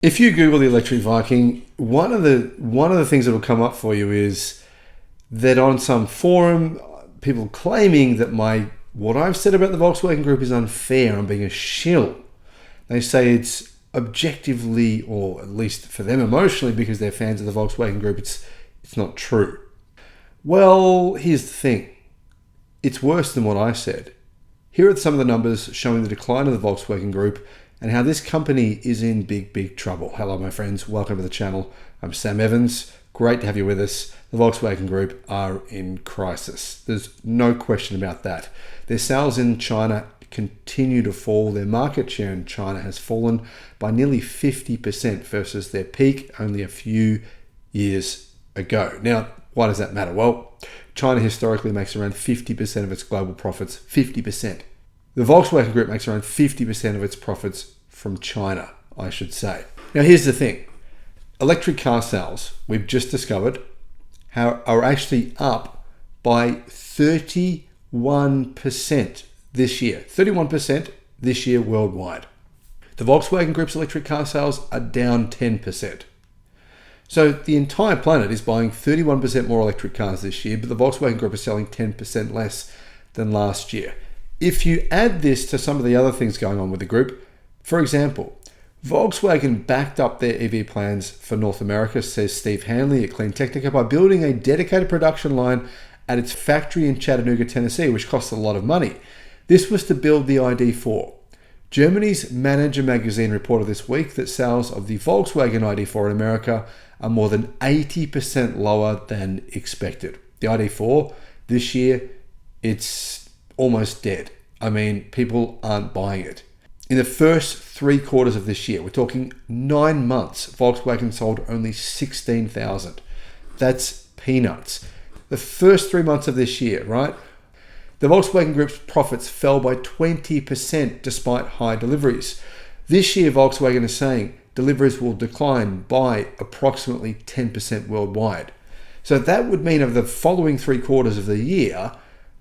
If you Google the Electric Viking, one of the things that will come up for you is that on some forum, people claiming that what I've said about the Volkswagen Group is unfair. I'm being a shill. They say it's objectively, or at least for them emotionally, because they're fans of the Volkswagen Group, it's not true. Well, here's the thing. It's worse than what I said. Here are some of the numbers showing the decline of the Volkswagen Group and how this company is in big trouble. Hello, my friends. Welcome to the channel. I'm Sam Evans. Great to have you with us. The Volkswagen Group are in crisis. There's no question about that. Their sales in China continue to fall. Their market share in China has fallen by nearly 50% versus their peak only a few years ago. Now, why does that matter? Well, China historically makes around 50% of its global profits. 50%. The Volkswagen Group makes around 50% of its profits from China, I should say. Now, here's the thing. Electric car sales, we've just discovered, are actually up by 31% this year. 31% this year worldwide. The Volkswagen Group's electric car sales are down 10%. So the entire planet is buying 31% more electric cars this year, but the Volkswagen Group is selling 10% less than last year. If you add this to some of the other things going on with the group, for example, Volkswagen backed up their EV plans for North America, says Steve Hanley at Clean Technica, by building a dedicated production line at its factory in Chattanooga, Tennessee, which costs a lot of money. This was to build the ID.4. Germany's Manager magazine reported this week that sales of the Volkswagen ID.4 in America are more than 80% lower than expected. The ID.4 this year, it's almost dead. I mean, people aren't buying it. In the first 3 quarters of this year, we're talking 9 months, Volkswagen sold only 16,000. That's peanuts. The first 3 months of this year, right? The Volkswagen Group's profits fell by 20% despite high deliveries. This year, Volkswagen is saying deliveries will decline by approximately 10% worldwide. So that would mean over the following 3 quarters of the year,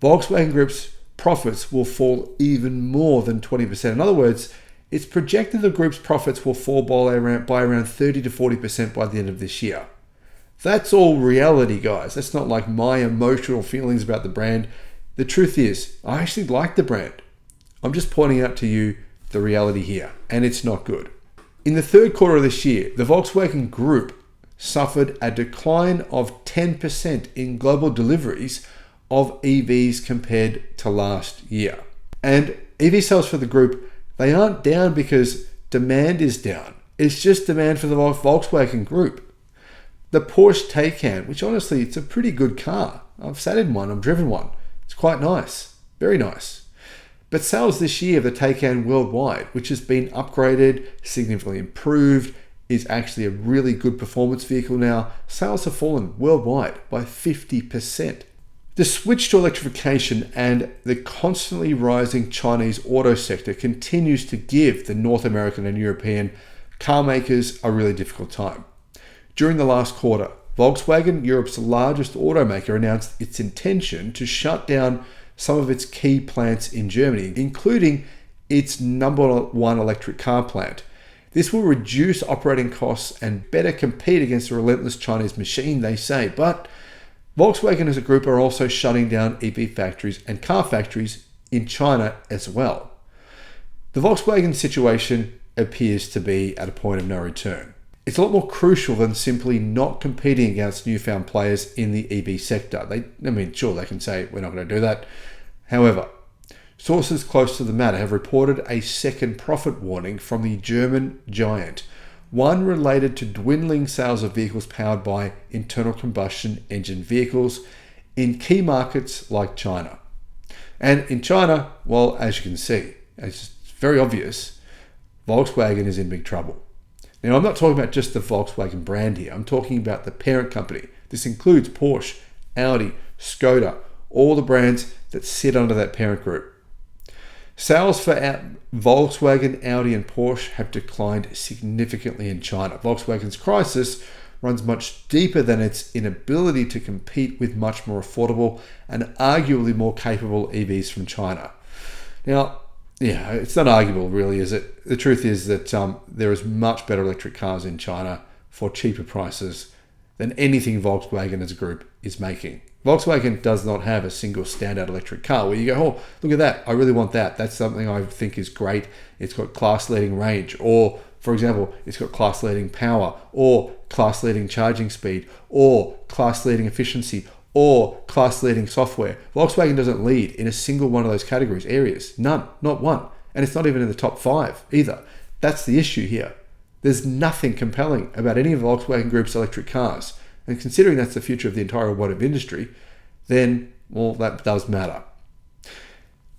Volkswagen Group's profits will fall even more than 20%. In other words, it's projected the group's profits will fall by around 30 to 40% by the end of this year. That's all reality, guys. That's not like my emotional feelings about the brand. The truth is, I actually like the brand. I'm just pointing out to you the reality here, and it's not good. In the 3rd quarter of this year, the Volkswagen Group suffered a decline of 10% in global deliveries of EVs compared to last year. And EV sales for the group, they aren't down because demand is down. It's just demand for the Volkswagen Group. The Porsche Taycan, which honestly, it's a pretty good car. I've sat in one, I've driven one. It's quite nice, very nice. But sales this year of the Taycan worldwide, which has been upgraded, significantly improved, is actually a really good performance vehicle now. Sales have fallen worldwide by 50%. The switch to electrification and the constantly rising Chinese auto sector continues to give the North American and European car makers a really difficult time. During the last quarter, Volkswagen, Europe's largest automaker, announced its intention to shut down some of its key plants in Germany, including its #1 electric car plant. This will reduce operating costs and better compete against the relentless Chinese machine, they say. But Volkswagen as a group are also shutting down EV factories and car factories in China as well. The Volkswagen situation appears to be at a point of no return. It's a lot more crucial than simply not competing against newfound players in the EV sector. Sure, they can say we're not going to do that. However, sources close to the matter have reported a second profit warning from the German giant, one related to dwindling sales of vehicles powered by internal combustion engine vehicles in key markets like China. And in China, well, as you can see, it's very obvious, Volkswagen is in big trouble. Now, I'm not talking about just the Volkswagen brand here. I'm talking about the parent company. This includes Porsche, Audi, Skoda, all the brands that sit under that parent group. Sales for Volkswagen, Audi, and Porsche have declined significantly in China. Volkswagen's crisis runs much deeper than its inability to compete with much more affordable and arguably more capable EVs from China. Now, Yeah, it's not arguable, really, is it? The truth is that there is much better electric cars in China for cheaper prices than anything Volkswagen as a group is making. Volkswagen does not have a single standout electric car where you go, oh, look at that, I really want that. That's something I think is great. It's got class-leading range, or, for example, it's got class-leading power, or class-leading charging speed, or class-leading efficiency, or class-leading software. Volkswagen doesn't lead in a single one of those categories, areas. None, not one. And it's not even in the top 5 either. That's the issue here. There's nothing compelling about any of Volkswagen Group's electric cars. And considering that's the future of the entire automotive industry, then, well, that does matter.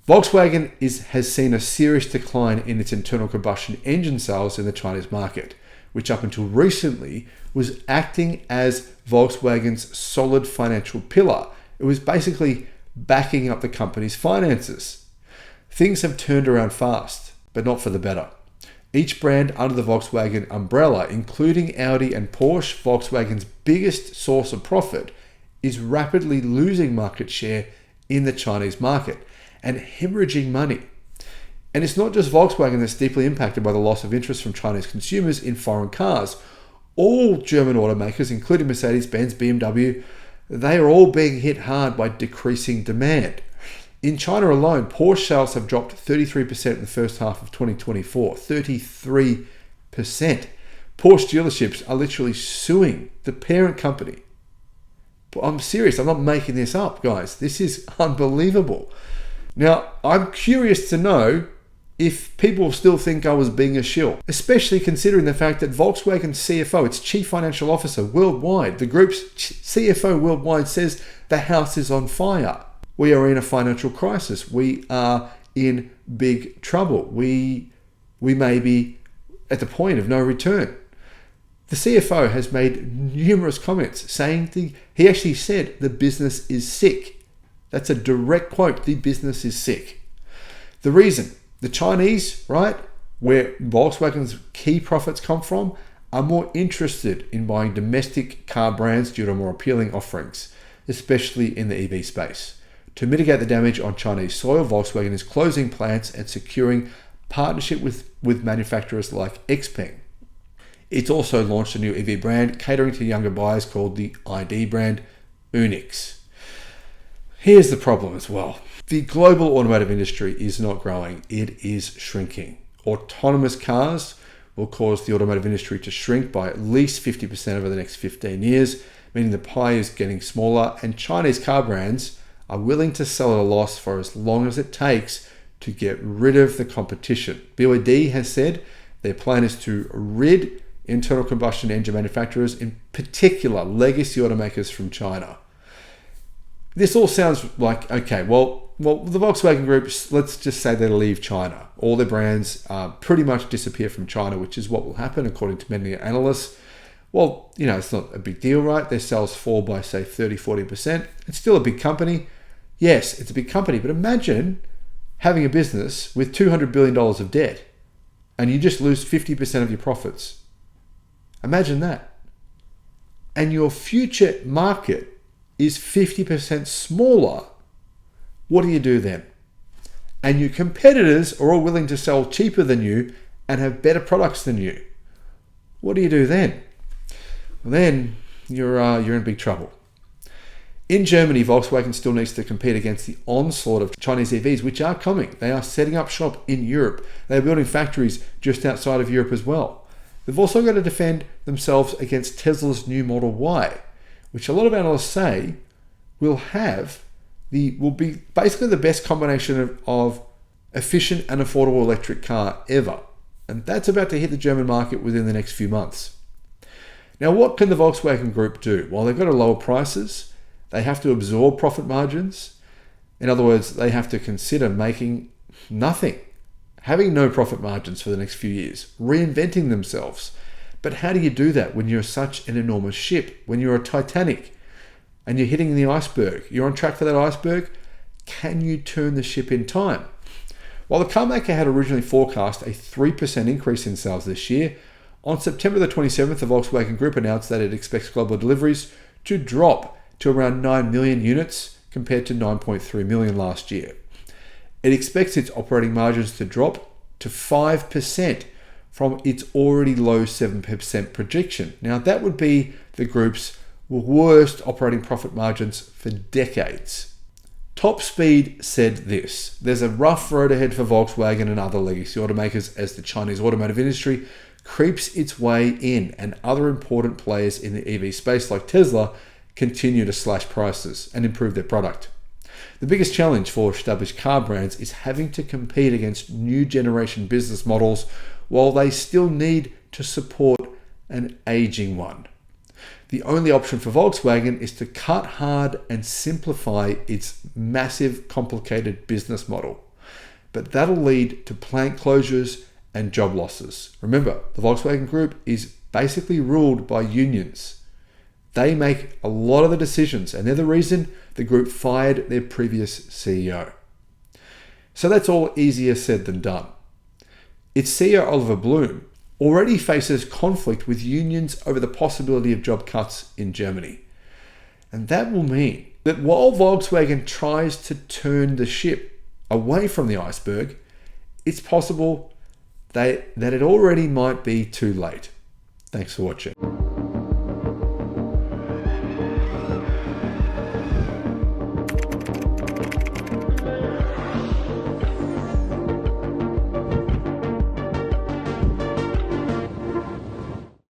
Volkswagen has seen a serious decline in its internal combustion engine sales in the Chinese market, which up until recently was acting as Volkswagen's solid financial pillar. It was basically backing up the company's finances. Things have turned around fast, but not for the better. Each brand under the Volkswagen umbrella, including Audi and Porsche, Volkswagen's biggest source of profit, is rapidly losing market share in the Chinese market and hemorrhaging money. And it's not just Volkswagen that's deeply impacted by the loss of interest from Chinese consumers in foreign cars. All German automakers, including Mercedes-Benz, BMW, they are all being hit hard by decreasing demand. In China alone, Porsche sales have dropped 33% in the first half of 2024. 33%. Porsche dealerships are literally suing the parent company. But I'm serious, I'm not making this up, guys. This is unbelievable. Now, I'm curious to know if people still think I was being a shill, especially considering the fact that Volkswagen's CFO, its chief financial officer worldwide, the group's CFO worldwide, says the house is on fire. We are in a financial crisis. We are in big trouble. We may be at the point of no return. The CFO has made numerous comments saying he actually said the business is sick. That's a direct quote. The business is sick. The reason, the Chinese, right, where Volkswagen's key profits come from, are more interested in buying domestic car brands due to more appealing offerings, especially in the EV space. To mitigate the damage on Chinese soil, Volkswagen is closing plants and securing partnership with manufacturers like XPeng. It's also launched a new EV brand catering to younger buyers called the ID brand Unix. Here's the problem as well. The global automotive industry is not growing, it is shrinking. Autonomous cars will cause the automotive industry to shrink by at least 50% over the next 15 years, meaning the pie is getting smaller, and Chinese car brands are willing to sell at a loss for as long as it takes to get rid of the competition. BYD has said their plan is to rid internal combustion engine manufacturers, in particular legacy automakers, from China. This all sounds like, okay, well, the Volkswagen Group, let's just say they leave China. All their brands pretty much disappear from China, which is what will happen according to many analysts. Well, it's not a big deal, right? Their sales fall by, say, 30-40%. It's still a big company. Yes, it's a big company, but imagine having a business with $200 billion of debt and you just lose 50% of your profits. Imagine that. And your future market is 50% smaller. What do you do then? And your competitors are all willing to sell cheaper than you and have better products than you. What do you do then? Well, then you're in big trouble. In Germany, Volkswagen still needs to compete against the onslaught of Chinese EVs, which are coming. They are setting up shop in Europe. They are building factories just outside of Europe as well. They've also got to defend themselves against Tesla's new Model Y, which a lot of analysts say will be basically the best combination of efficient and affordable electric car ever. And that's about to hit the German market within the next few months. Now, what can the Volkswagen Group do? Well, they've got to lower prices. They have to absorb profit margins. In other words, they have to consider making nothing, having no profit margins for the next few years, reinventing themselves. But how do you do that when you're such an enormous ship, when you're a Titanic and you're hitting the iceberg? You're on track for that iceberg. Can you turn the ship in time? While the car maker had originally forecast a 3% increase in sales this year, on September the 27th, the Volkswagen Group announced that it expects global deliveries to drop to around 9 million units compared to 9.3 million last year. It expects its operating margins to drop to 5% from its already low 7% projection. Now, that would be the group's worst operating profit margins for decades. Top Speed said this: "There's a rough road ahead for Volkswagen and other legacy automakers as the Chinese automotive industry creeps its way in and other important players in the EV space like Tesla continue to slash prices and improve their product. The biggest challenge for established car brands is having to compete against new generation business models while they still need to support an aging one. The only option for Volkswagen is to cut hard and simplify its massive, complicated business model. But that'll lead to plant closures and job losses." Remember, the Volkswagen Group is basically ruled by unions. They make a lot of the decisions, and they're the reason the group fired their previous CEO. So that's all easier said than done. Its CEO, Oliver Blume, already faces conflict with unions over the possibility of job cuts in Germany. And that will mean that while Volkswagen tries to turn the ship away from the iceberg, it's possible that it already might be too late. Thanks for watching.